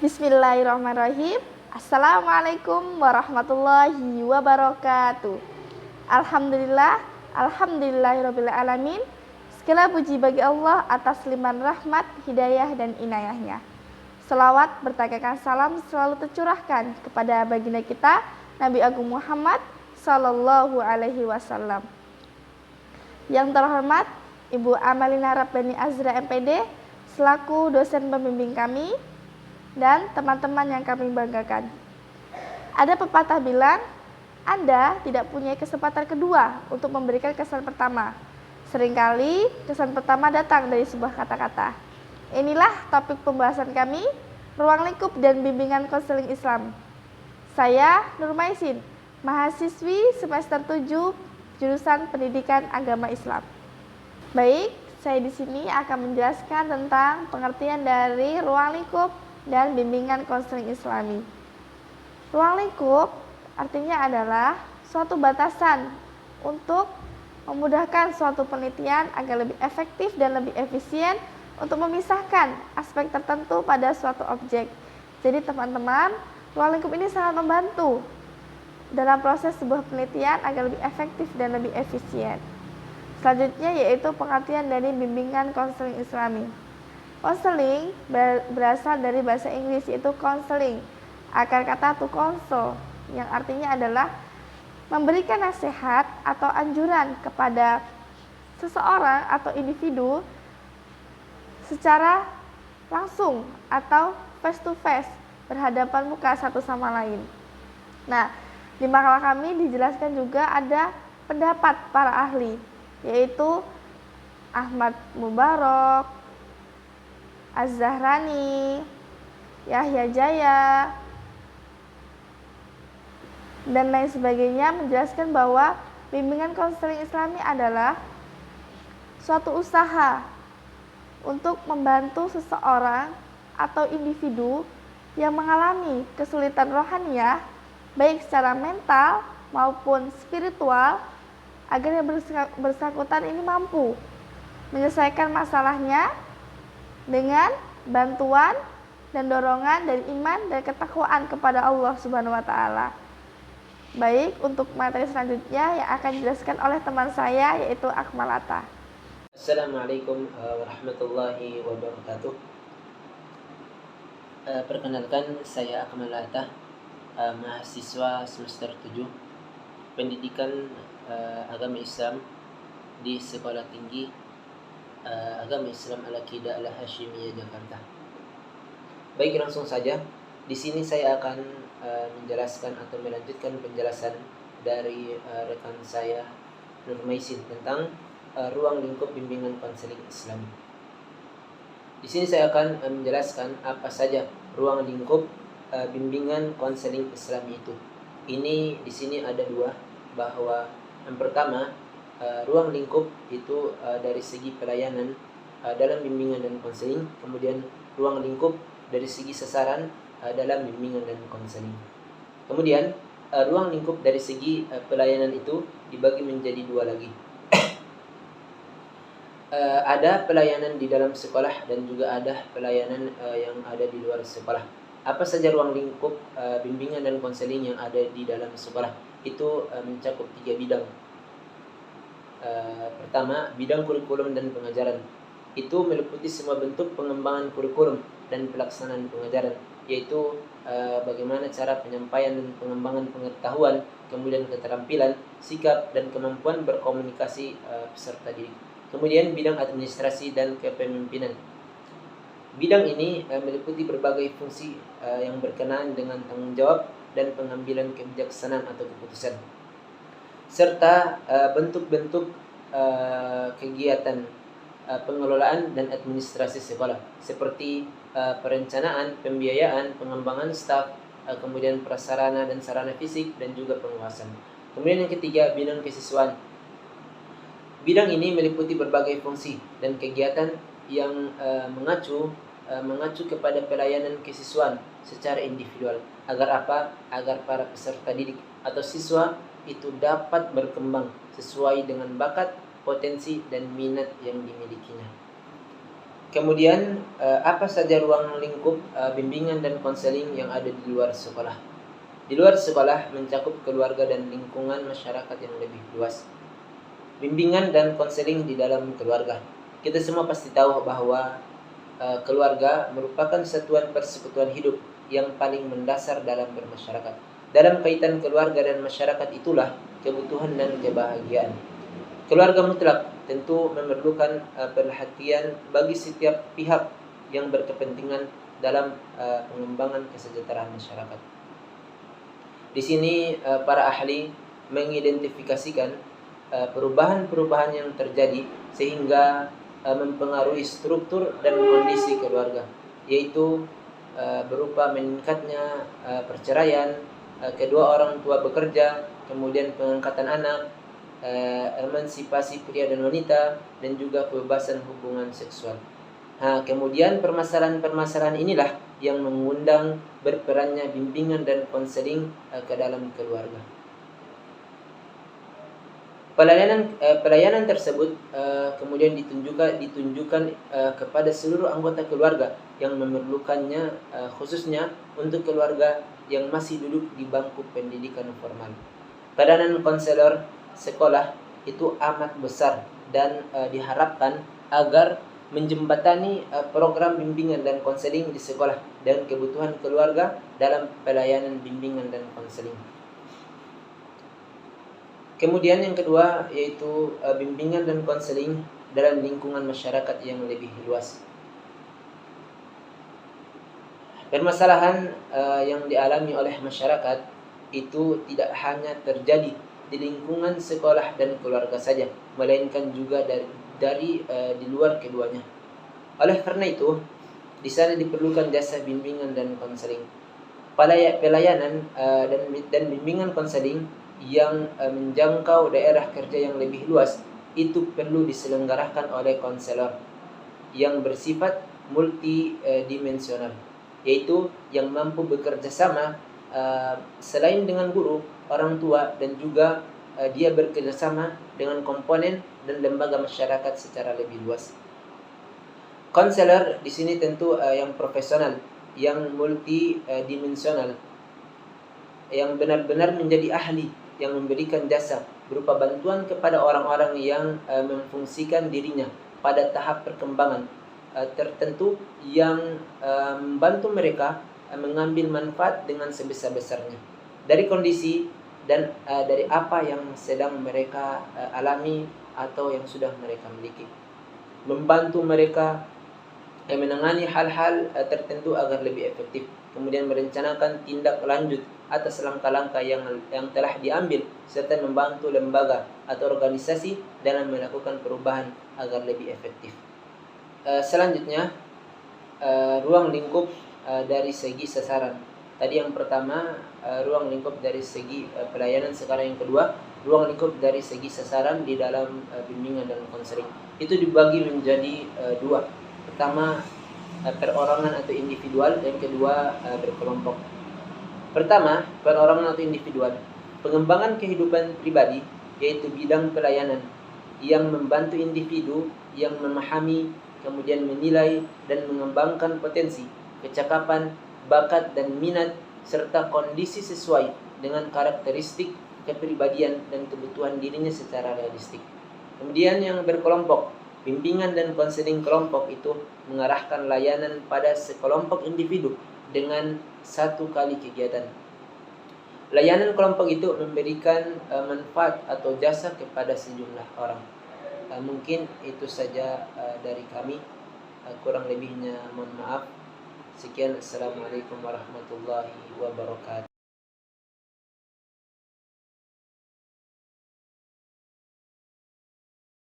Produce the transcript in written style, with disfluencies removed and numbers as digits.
Bismillahirrahmanirrahim. Assalamualaikum warahmatullahi wabarakatuh. Alhamdulillahirrabbilalamin. Segala puji bagi Allah atas limpahan rahmat, hidayah dan inayahnya. Selawat bertakakan salam selalu tercurahkan kepada baginda kita Nabi Agung Muhammad Sallallahu Alaihi Wasallam. Yang terhormat Ibu Amalina Rabbani Azra MPD selaku dosen pembimbing kami dan teman-teman yang kami banggakan. Ada pepatah bilang, Anda tidak punya kesempatan kedua untuk memberikan kesan pertama. Seringkali kesan pertama datang dari sebuah kata-kata. Inilah topik pembahasan kami, ruang lingkup dan bimbingan konseling Islam. Saya Nur Maisin, mahasiswi semester 7 jurusan Pendidikan Agama Islam. Baik, saya di sini akan menjelaskan tentang pengertian dari ruang lingkup dan bimbingan konseling Islami. Ruang lingkup artinya adalah suatu batasan untuk memudahkan suatu penelitian agar lebih efektif dan lebih efisien untuk memisahkan aspek tertentu pada suatu objek. Jadi teman-teman, ruang lingkup ini sangat membantu dalam proses sebuah penelitian agar lebih efektif dan lebih efisien. Selanjutnya yaitu pengertian dari bimbingan konseling Islami. Konseling berasal dari bahasa Inggris yaitu counseling, akar kata to counsel, yang artinya adalah memberikan nasihat atau anjuran kepada seseorang atau individu secara langsung atau face to face, berhadapan muka satu sama lain. Nah, di makalah kami dijelaskan juga ada pendapat para ahli, yaitu Ahmad Mubarak, Az-Zahrani, Yahya Jaya, dan lain sebagainya menjelaskan bahwa bimbingan konseling Islami adalah suatu usaha untuk membantu seseorang atau individu yang mengalami kesulitan rohaniah baik secara mental maupun spiritual agar yang bersangkutan ini mampu menyelesaikan masalahnya dengan bantuan dan dorongan dari iman dan ketakwaan kepada Allah Subhanahu wa taala. Baik, untuk materi selanjutnya yang akan dijelaskan oleh teman saya yaitu Akmal Atta. Assalamualaikum warahmatullahi wabarakatuh. Perkenalkan, saya Akmal Atta, mahasiswa semester 7 Pendidikan Agama Islam di Sekolah Tinggi Agama Islam Al-Aqidah Al-Hashimiyah Jakarta. Baik, langsung saja. Di sini saya akan menjelaskan atau melanjutkan penjelasan dari rekan saya Nur Maisin tentang ruang lingkup bimbingan konseling Islam. Di sini saya akan menjelaskan apa saja ruang lingkup bimbingan konseling Islam itu. Ini di sini ada dua, bahwa yang pertama ruang lingkup itu dari segi pelayanan dalam bimbingan dan konseling, kemudian ruang lingkup dari segi sasaran dalam bimbingan dan konseling. Kemudian ruang lingkup dari segi pelayanan itu dibagi menjadi dua lagi. Ada pelayanan di dalam sekolah dan juga ada pelayanan yang ada di luar sekolah. Apa saja ruang lingkup bimbingan dan konseling yang ada di dalam sekolah? Itu mencakup 3 bidang. Pertama, bidang kurikulum dan pengajaran. Itu meliputi semua bentuk pengembangan kurikulum dan pelaksanaan pengajaran, yaitu bagaimana cara penyampaian dan pengembangan pengetahuan, kemudian keterampilan, sikap, dan kemampuan berkomunikasi peserta didik. Kemudian bidang administrasi dan kepemimpinan. Bidang ini meliputi berbagai fungsi yang berkenaan dengan tanggung jawab dan pengambilan kebijaksanaan atau keputusan, serta bentuk-bentuk kegiatan pengelolaan dan administrasi sekolah, seperti perencanaan, pembiayaan, pengembangan staf, kemudian prasarana dan sarana fisik, dan juga pengawasan. Kemudian yang ketiga, bidang kesiswaan. Bidang ini meliputi berbagai fungsi dan kegiatan yang mengacu kepada pelayanan kesiswaan secara individual. Agar apa? Agar para peserta didik atau siswa itu dapat berkembang sesuai dengan bakat, potensi, dan minat yang dimilikinya. Kemudian apa saja ruang lingkup bimbingan dan konseling yang ada di luar sekolah? Di luar sekolah mencakup keluarga dan lingkungan masyarakat yang lebih luas. Bimbingan dan konseling di dalam keluarga. Kita semua pasti tahu bahwa keluarga merupakan satuan persekutuan hidup yang paling mendasar dalam bermasyarakat. Dalam kaitan keluarga dan masyarakat itulah kebutuhan dan kebahagiaan. Keluarga mutlak tentu memerlukan perhatian bagi setiap pihak yang berkepentingan dalam pengembangan kesejahteraan masyarakat. Di sini para ahli mengidentifikasikan perubahan-perubahan yang terjadi sehingga mempengaruhi struktur dan kondisi keluarga, yaitu berupa meningkatnya perceraian, kedua orang tua bekerja, kemudian pengangkatan anak, emansipasi pria dan wanita, dan juga kebebasan hubungan seksual. Kemudian permasalahan-permasalahan inilah yang mengundang berperannya bimbingan dan konseling ke dalam keluarga. Pelayanan tersebut kemudian ditunjukkan kepada seluruh anggota keluarga yang memerlukannya, khususnya untuk keluarga yang masih duduk di bangku pendidikan formal. Peranan konselor sekolah itu amat besar dan diharapkan agar menjembatani program bimbingan dan konseling di sekolah dan kebutuhan keluarga dalam pelayanan bimbingan dan konseling. Kemudian yang kedua yaitu bimbingan dan konseling dalam lingkungan masyarakat yang lebih luas. Permasalahan yang dialami oleh masyarakat itu tidak hanya terjadi di lingkungan sekolah dan keluarga saja, melainkan juga dari di luar keduanya. Oleh karena itu, di sana diperlukan jasa bimbingan dan konseling. Pelayanan dan bimbingan konseling yang menjangkau daerah kerja yang lebih luas itu perlu diselenggarakan oleh konselor yang bersifat multidimensional, yaitu yang mampu bekerja sama selain dengan guru, orang tua, dan juga dia bekerjasama dengan komponen dan lembaga masyarakat secara lebih luas. Konselor di sini tentu yang profesional, yang multidimensional, yang benar-benar menjadi ahli, yang memberikan jasa berupa bantuan kepada orang-orang yang memfungsikan dirinya pada tahap perkembangan tertentu, yang membantu mereka mengambil manfaat dengan sebesar-besarnya dari kondisi dan dari apa yang sedang mereka alami atau yang sudah mereka miliki, membantu mereka menangani hal-hal tertentu agar lebih efektif, kemudian merencanakan tindak lanjut atas langkah-langkah yang telah diambil, serta membantu lembaga atau organisasi dalam melakukan perubahan agar lebih efektif. Selanjutnya, ruang lingkup dari segi sasaran. Tadi yang pertama ruang lingkup dari segi pelayanan, sekarang yang kedua ruang lingkup dari segi sasaran di dalam bimbingan dan konseling. Itu dibagi menjadi dua. Pertama perorangan atau individual, dan kedua berkelompok. Pertama, perorangan atau individual. Pengembangan kehidupan pribadi, yaitu bidang pelayanan yang membantu individu yang memahami, kemudian menilai dan mengembangkan potensi, kecakapan, bakat dan minat serta kondisi sesuai dengan karakteristik kepribadian dan kebutuhan dirinya secara realistik. Kemudian yang berkelompok, bimbingan dan konseling kelompok itu mengarahkan layanan pada sekelompok individu dengan satu kali kegiatan. Layanan kelompok itu memberikan manfaat atau jasa kepada sejumlah orang. Mungkin itu saja dari kami. Kurang lebihnya mohon maaf. Sekian, assalamualaikum warahmatullahi wabarakatuh.